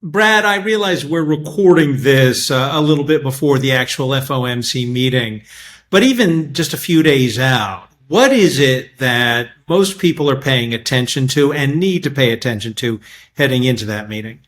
Brad, I realize we're recording this a little bit before the actual FOMC meeting, but even just a few days out, what is it that most people are paying attention to and need to pay attention to heading into that meeting?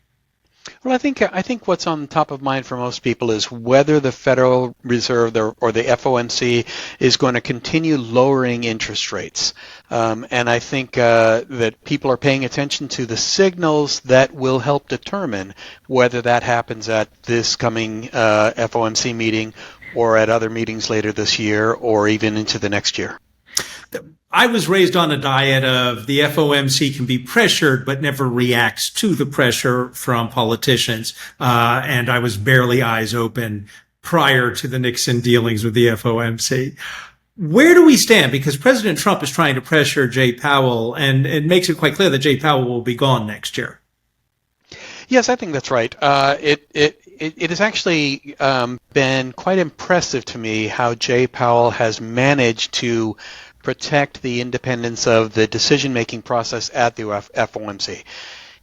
Well, I think what's on top of mind for most people is whether the Federal Reserve or the FOMC is going to continue lowering interest rates. And I think that people are paying attention to the signals that will help determine whether that happens at this coming FOMC meeting or at other meetings later this year or even into the next year. I was raised on a diet of the FOMC can be pressured, but never reacts to the pressure from politicians. And I was barely eyes open prior to the Nixon dealings with the FOMC. Where do we stand? Because President Trump is trying to pressure Jay Powell, and it makes it quite clear that Jay Powell will be gone next year. Yes, I think that's right. It has actually been quite impressive to me how Jay Powell has managed to protect the independence of the decision-making process at the FOMC.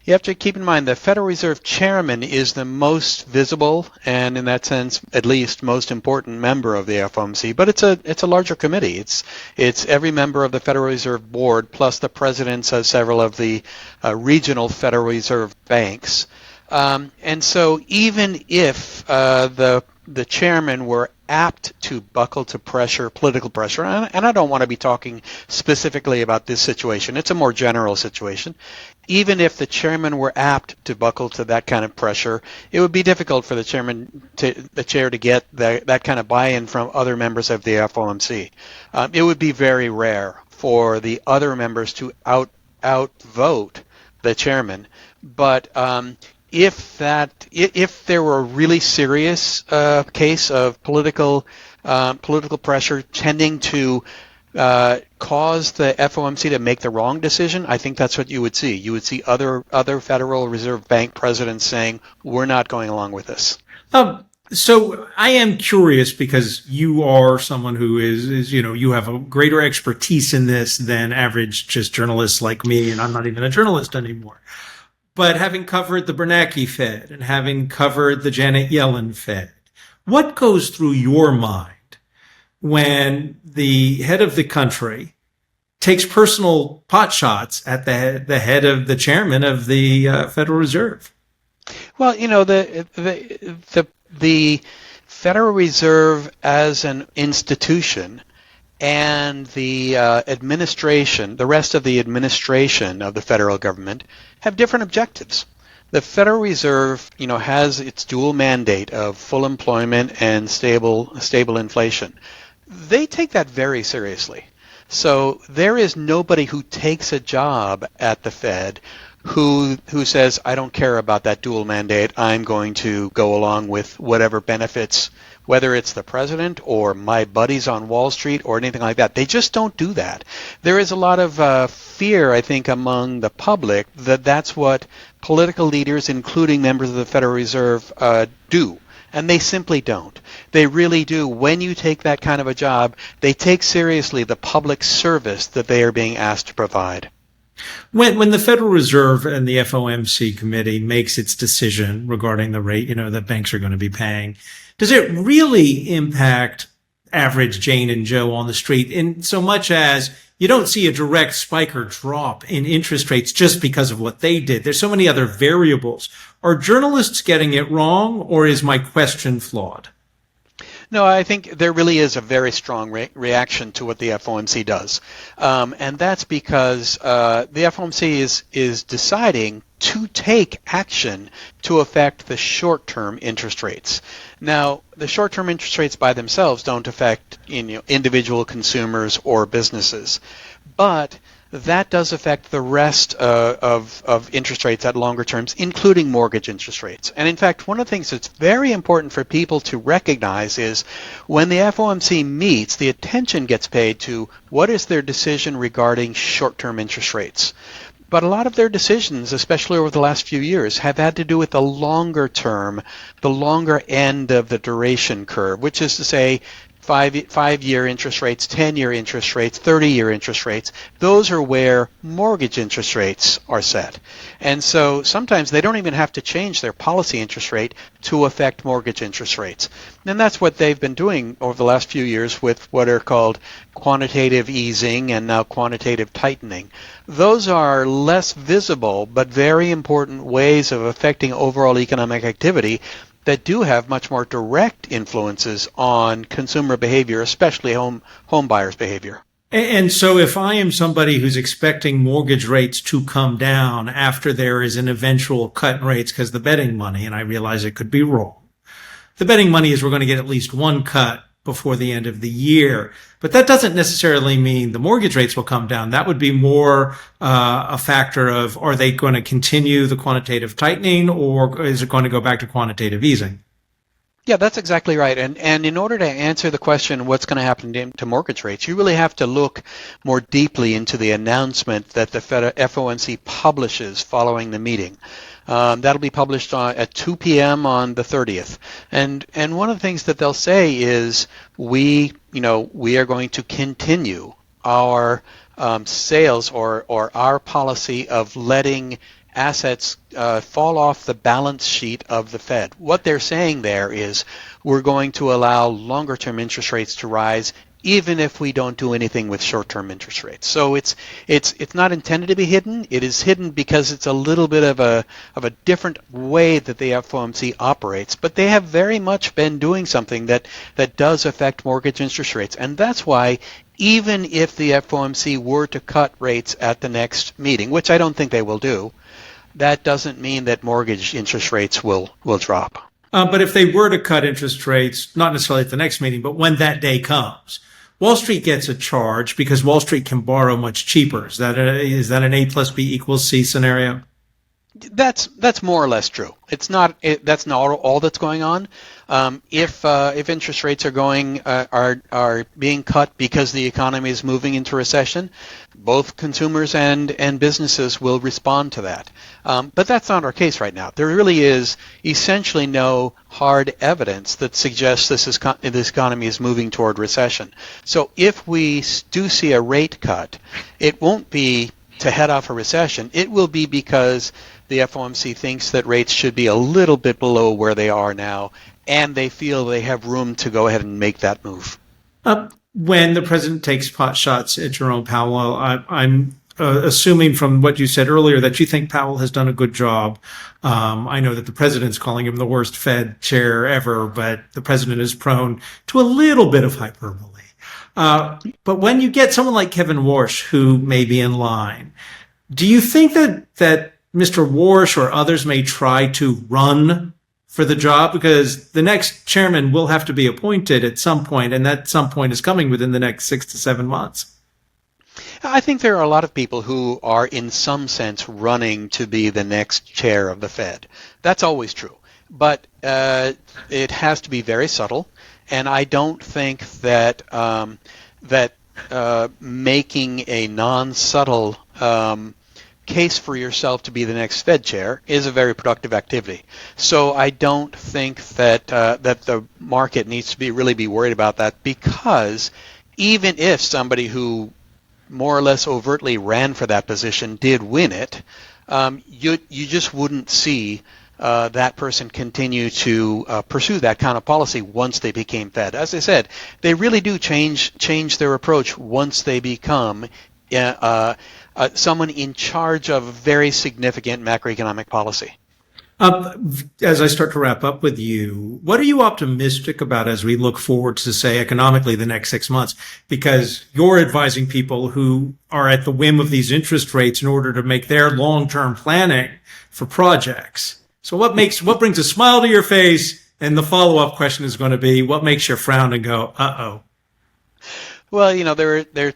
You have to keep in mind the Federal Reserve Chairman is the most visible and, in that sense, at least most important member of the FOMC. But it's a larger committee. It's every member of the Federal Reserve Board plus the presidents of several of the regional Federal Reserve banks. And so even if the chairman were apt to buckle to pressure, political pressure, and I don't want to be talking specifically about this situation, it's a more general situation. Even if the chairman were apt to buckle to that kind of pressure, it would be difficult for the chair to get that kind of buy-in from other members of the FOMC. It would be very rare for the other members to outvote the chairman, but if there were a really serious case of political pressure tending to cause the FOMC to make the wrong decision, I think that's what you would see. You would see other Federal Reserve Bank presidents saying, "We're not going along with this." So I am curious because you are someone who is you have a greater expertise in this than average just journalists like me, and I'm not even a journalist anymore. But having covered the Bernanke Fed and having covered the Janet Yellen Fed, what goes through your mind when the head of the country takes personal pot shots at the head of the chairman of the Federal Reserve? Well, the Federal Reserve as an institution and the administration, the rest of the administration of the federal government, have different objectives. The Federal Reserve, has its dual mandate of full employment and stable inflation. They take that very seriously. So there is nobody who takes a job at the Fed who says, "I don't care about that dual mandate. I'm going to go along with whatever benefits, whether it's the president or my buddies on Wall Street or anything like that." They just don't do that. There is a lot of fear, I think, among the public that that's what political leaders, including members of the Federal Reserve, do. And they simply don't. They really do. When you take that kind of a job, they take seriously the public service that they are being asked to provide. When the Federal Reserve and the FOMC committee makes its decision regarding the rate, that banks are going to be paying, does it really impact average Jane and Joe on the street in so much as you don't see a direct spike or drop in interest rates just because of what they did? There's so many other variables. Are journalists getting it wrong, or is my question flawed? No, I think there really is a very strong reaction to what the FOMC does. And that's because the FOMC is deciding to take action to affect the short-term interest rates. Now, the short-term interest rates by themselves don't affect individual consumers or businesses, but that does affect the rest of interest rates at longer terms, including mortgage interest rates. And in fact, one of the things that's very important for people to recognize is when the FOMC meets, the attention gets paid to what is their decision regarding short-term interest rates. But a lot of their decisions, especially over the last few years, have had to do with the longer term, the longer end of the duration curve, which is to say 5-year interest rates, 10-year interest rates, 30-year interest rates. Those are where mortgage interest rates are set. And so sometimes they don't even have to change their policy interest rate to affect mortgage interest rates. And that's what they've been doing over the last few years with what are called quantitative easing and now quantitative tightening. Those are less visible but very important ways of affecting overall economic activity that do have much more direct influences on consumer behavior, especially home buyers' behavior. And so if I am somebody who's expecting mortgage rates to come down after there is an eventual cut in rates because the betting money, and I realize it could be wrong, the betting money is we're going to get at least one cut before the end of the year. But that doesn't necessarily mean the mortgage rates will come down. That would be more a factor of, are they going to continue the quantitative tightening, or is it going to go back to quantitative easing? Yeah, that's exactly right. And in order to answer the question, what's going to happen to mortgage rates, you really have to look more deeply into the announcement that the FOMC publishes following the meeting. That'll be published at 2 p.m. on the 30th. And one of the things that they'll say is we are going to continue our sales or our policy of letting assets fall off the balance sheet of the Fed. What they're saying there is we're going to allow longer-term interest rates to rise even if we don't do anything with short-term interest rates. So it's not intended to be hidden. It is hidden because it's a little bit of a different way that the FOMC operates, but they have very much been doing something that does affect mortgage interest rates. And that's why even if the FOMC were to cut rates at the next meeting, which I don't think they will do, that doesn't mean that mortgage interest rates will drop. But if they were to cut interest rates, not necessarily at the next meeting, but when that day comes, Wall Street gets a charge because Wall Street can borrow much cheaper. Is that an A plus B equals C scenario? That's more or less true. That's not all that's going on. If interest rates are being cut because the economy is moving into recession, both consumers and businesses will respond to that. But that's not our case right now. There really is essentially no hard evidence that suggests this economy is moving toward recession. So if we do see a rate cut, it won't be to head off a recession. It will be because the FOMC thinks that rates should be a little bit below where they are now, and they feel they have room to go ahead and make that move. When the president takes pot shots at Jerome Powell, I'm assuming from what you said earlier that you think Powell has done a good job. I know that the president's calling him the worst Fed chair ever, but the president is prone to a little bit of hyperbole. But when you get someone like Kevin Warsh, who may be in line, do you think that Mr. Warsh or others may try to run for the job? Because the next chairman will have to be appointed at some point, and that some point is coming within the next 6 to 7 months. I think there are a lot of people who are in some sense running to be the next chair of the Fed. That's always true. But it has to be very subtle, and I don't think that making a non-subtle case for yourself to be the next Fed chair is a very productive activity. So I don't think that the market needs to really be worried about that, because even if somebody who more or less overtly ran for that position did win it, you just wouldn't see that person continue to pursue that kind of policy once they became Fed. As I said, they really do change their approach once they become someone in charge of very significant macroeconomic policy. As I start to wrap up with you, what are you optimistic about as we look forward to, say, economically the next 6 months? Because you're advising people who are at the whim of these interest rates in order to make their long-term planning for projects. So what brings a smile to your face? And the follow-up question is going to be, what makes you frown and go, uh-oh? Well, there are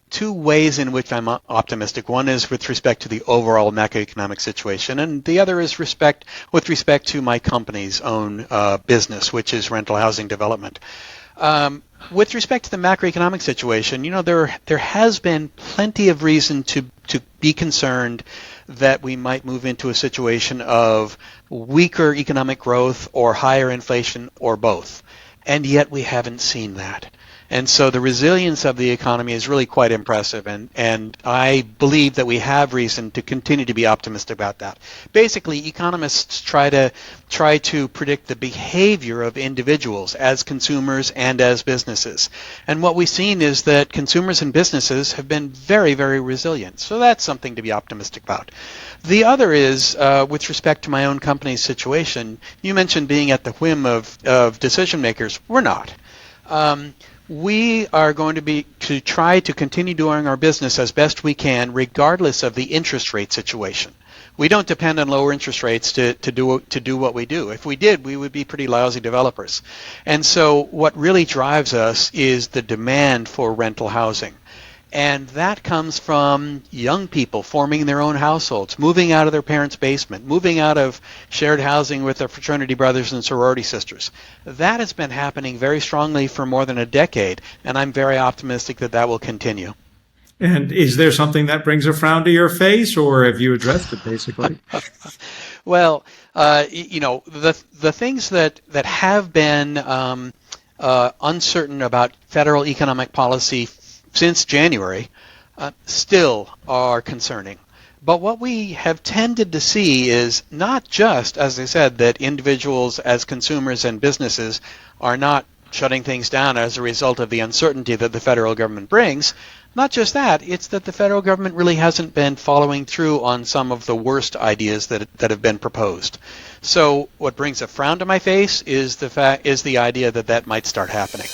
two ways in which I'm optimistic. One is with respect to the overall macroeconomic situation, and the other is with respect to my company's own business, which is rental housing development. With respect to the macroeconomic situation, there has been plenty of reason to be concerned that we might move into a situation of weaker economic growth or higher inflation or both. and yet we haven't seen that. And so the resilience of the economy is really quite impressive, and I believe that we have reason to continue to be optimistic about that. Basically, economists try to predict the behavior of individuals as consumers and as businesses. And what we've seen is that consumers and businesses have been very, very resilient. So that's something to be optimistic about. The other is, with respect to my own company's situation, you mentioned being at the whim of decision makers. We're not. We are going to try to continue doing our business as best we can, regardless of the interest rate situation. We don't depend on lower interest rates to do what we do. If we did, we would be pretty lousy developers. And so what really drives us is the demand for rental housing. And that comes from young people forming their own households, moving out of their parents' basement, moving out of shared housing with their fraternity brothers and sorority sisters. That has been happening very strongly for more than a decade, and I'm very optimistic that that will continue. And is there something that brings a frown to your face, or have you addressed it basically? Well, the things that have been uncertain about federal economic policy since January still are concerning. But what we have tended to see is not just, as I said, that individuals as consumers and businesses are not shutting things down as a result of the uncertainty that the federal government brings. Not just that, it's that the federal government really hasn't been following through on some of the worst ideas that have been proposed. So what brings a frown to my face is the idea that might start happening.